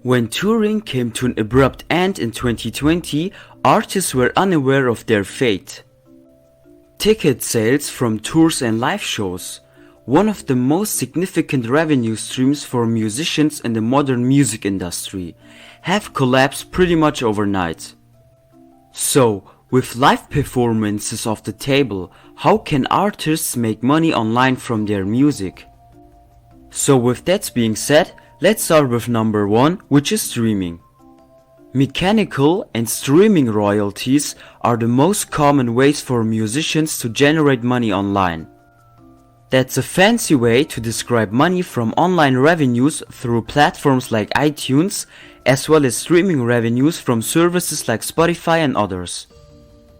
When touring came to an abrupt end in 2020, artists were unaware of their fate. Ticket sales from tours and live shows, one of the most significant revenue streams for musicians in the modern music industry, have collapsed pretty much overnight. So, with live performances off the table, how can artists make money online from their music? So with that being said, let's start with number 1, which is streaming. Mechanical and streaming royalties are the most common ways for musicians to generate money online. That's a fancy way to describe money from online revenues through platforms like iTunes, as well as streaming revenues from services like Spotify and others.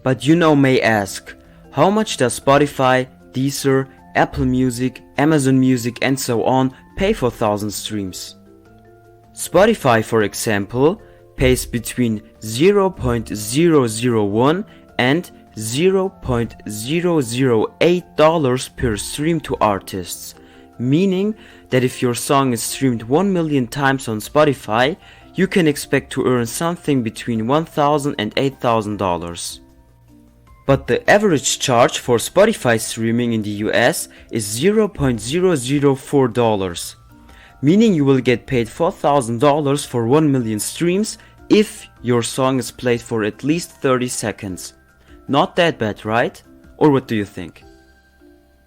But you may ask, how much does Spotify, Deezer, Apple Music, Amazon Music and so on pay for 1,000 streams? Spotify, for example, pays between $0.001 and $0.008 per stream to artists, meaning that if your song is streamed 1 million times on Spotify, you can expect to earn something between $1,000 and $8,000. But the average charge for Spotify streaming in the US is $0.004, meaning you will get paid $4,000 for 1 million streams if your song is played for at least 30 seconds. Not that bad, right? Or what do you think?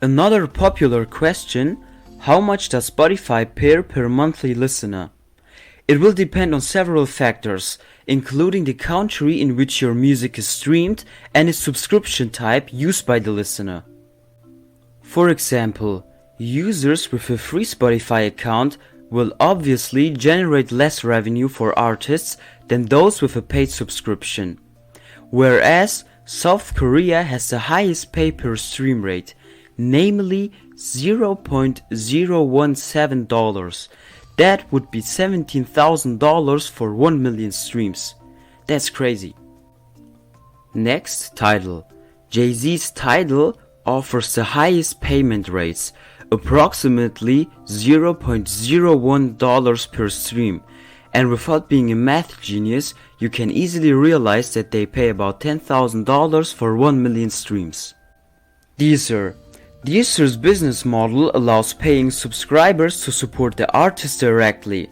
Another popular question, how much does Spotify pay per monthly listener? It will depend on several factors, including the country in which your music is streamed and its subscription type used by the listener. For example, users with a free Spotify account will obviously generate less revenue for artists than those with a paid subscription. Whereas South Korea has the highest pay per stream rate, namely $0.017. That would be $17,000 for 1 million streams. That's crazy. Next, Tidal. Jay-Z's Tidal offers the highest payment rates, approximately $0.01 per stream. And without being a math genius, you can easily realize that they pay about $10,000 for 1 million streams. Deezer. Deezer's business model allows paying subscribers to support the artist directly.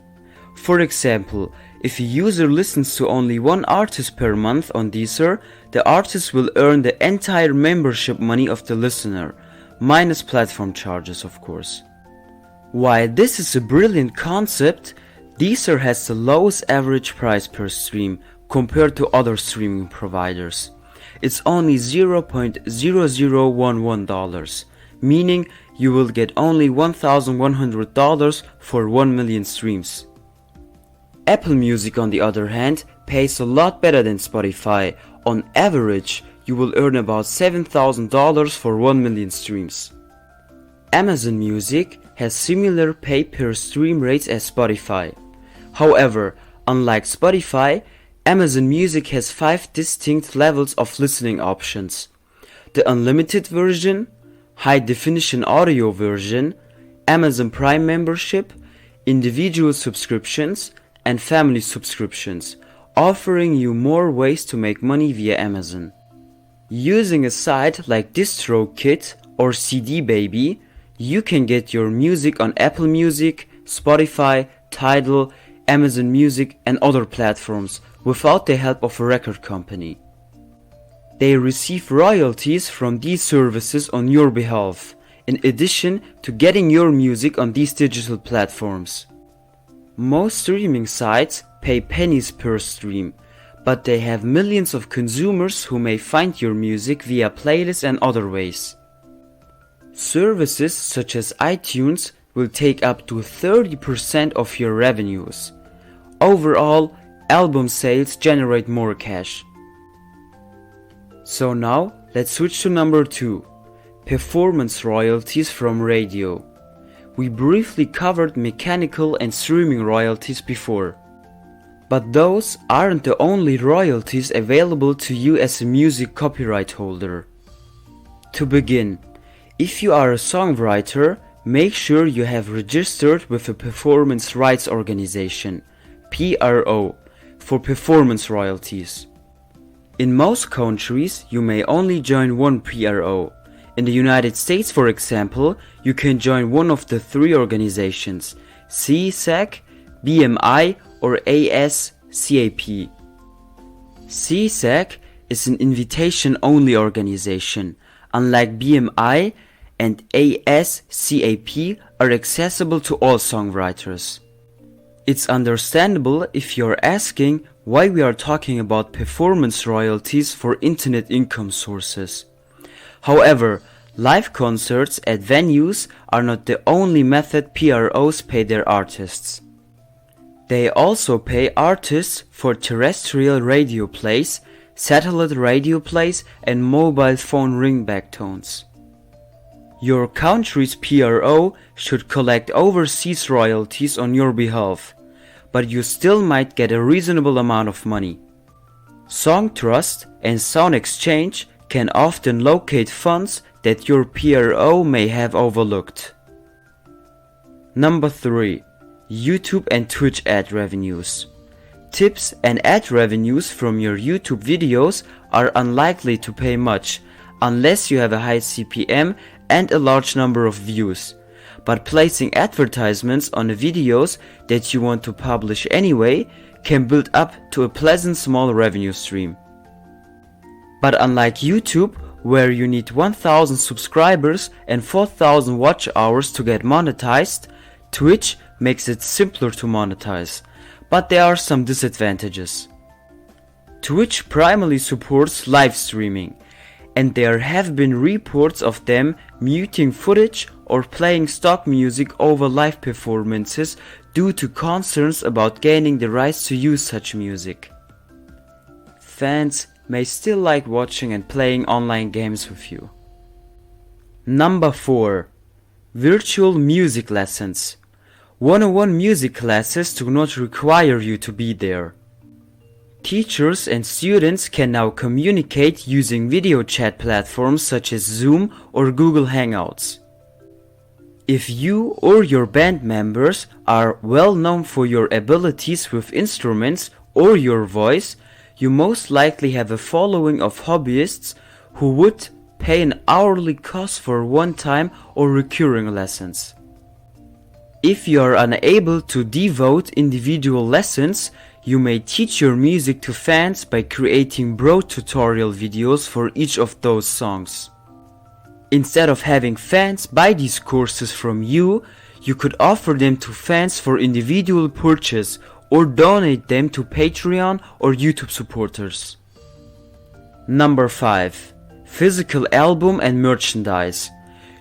For example, if a user listens to only one artist per month on Deezer, the artist will earn the entire membership money of the listener, minus platform charges of course. While this is a brilliant concept, Deezer has the lowest average price per stream compared to other streaming providers. It's only $0.0011, meaning you will get only $1,100 for 1 million streams. Apple Music, on the other hand, pays a lot better than Spotify. On average, you will earn about $7,000 for 1 million streams. Amazon Music has similar pay per stream rates as Spotify. However, unlike Spotify, Amazon Music has 5 distinct levels of listening options: the unlimited version, high definition audio version, Amazon Prime membership, individual subscriptions, and family subscriptions, offering you more ways to make money via Amazon. Using a site like DistroKid or CD Baby, you can get your music on Apple Music, Spotify, Tidal, Amazon Music and other platforms without the help of a record company. They receive royalties from these services on your behalf, in addition to getting your music on these digital platforms. Most streaming sites pay pennies per stream, but they have millions of consumers who may find your music via playlists and other ways. Services such as iTunes will take up to 30% of your revenues. Overall, album sales generate more cash. So now, let's switch to number 2, performance royalties from radio. We briefly covered mechanical and streaming royalties before. But those aren't the only royalties available to you as a music copyright holder. To begin, if you are a songwriter, make sure you have registered with a performance rights organization, PRO, for performance royalties. In most countries, you may only join one PRO. In the United States, for example, you can join one of the three organizations, CSAC, BMI, or ASCAP. CSAC is an invitation-only organization, unlike BMI, and ASCAP are accessible to all songwriters. It's understandable if you're asking why we are talking about performance royalties for internet income sources. However, live concerts at venues are not the only method PROs pay their artists. They also pay artists for terrestrial radio plays, satellite radio plays, and mobile phone ringback tones. Your country's PRO should collect overseas royalties on your behalf, but you still might get a reasonable amount of money. Song Trust and Sound Exchange can often locate funds that your PRO may have overlooked. Number 3. YouTube and Twitch ad revenues. Tips and ad revenues from your YouTube videos are unlikely to pay much unless you have a high CPM and a large number of views, but placing advertisements on the videos that you want to publish anyway can build up to a pleasant small revenue stream. But unlike YouTube, where you need 1000 subscribers and 4000 watch hours to get monetized, Twitch makes it simpler to monetize, but there are some disadvantages. Twitch primarily supports live streaming, and there have been reports of them muting footage or playing stock music over live performances due to concerns about gaining the rights to use such music. Fans may still like watching and playing online games with you. Number 4. Virtual music lessons. 101 music classes do not require you to be there. Teachers and students can now communicate using video chat platforms such as Zoom or Google Hangouts. If you or your band members are well known for your abilities with instruments or your voice, you most likely have a following of hobbyists who would pay an hourly cost for one-time or recurring lessons. If you are unable to devote individual lessons, you may teach your music to fans by creating broad tutorial videos for each of those songs. Instead of having fans buy these courses from you, you could offer them to fans for individual purchase or donate them to Patreon or YouTube supporters. Number 5. Physical album and merchandise.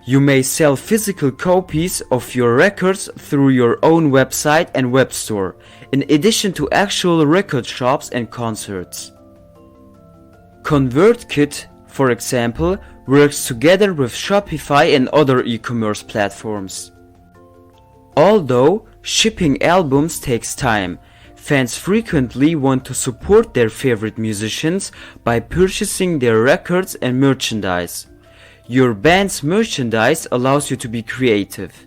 You may sell physical copies of your records through your own website and web store, in addition to actual record shops and concerts. ConvertKit, for example, works together with Shopify and other e-commerce platforms. Although shipping albums takes time, fans frequently want to support their favorite musicians by purchasing their records and merchandise. Your band's merchandise allows you to be creative.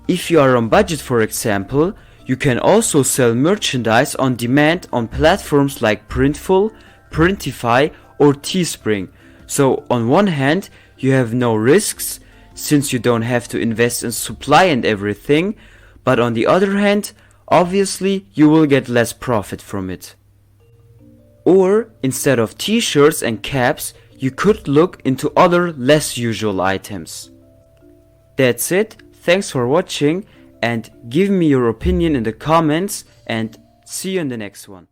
If you are on budget, for example, you can also sell merchandise on demand on platforms like Printful, Printify, or Teespring. So on one hand, you have no risks, since you don't have to invest in supply and everything, but on the other hand, obviously you will get less profit from it. Or instead of t-shirts and caps, you could look into other less usual items. That's it, thanks for watching, and give me your opinion in the comments, and see you in the next one.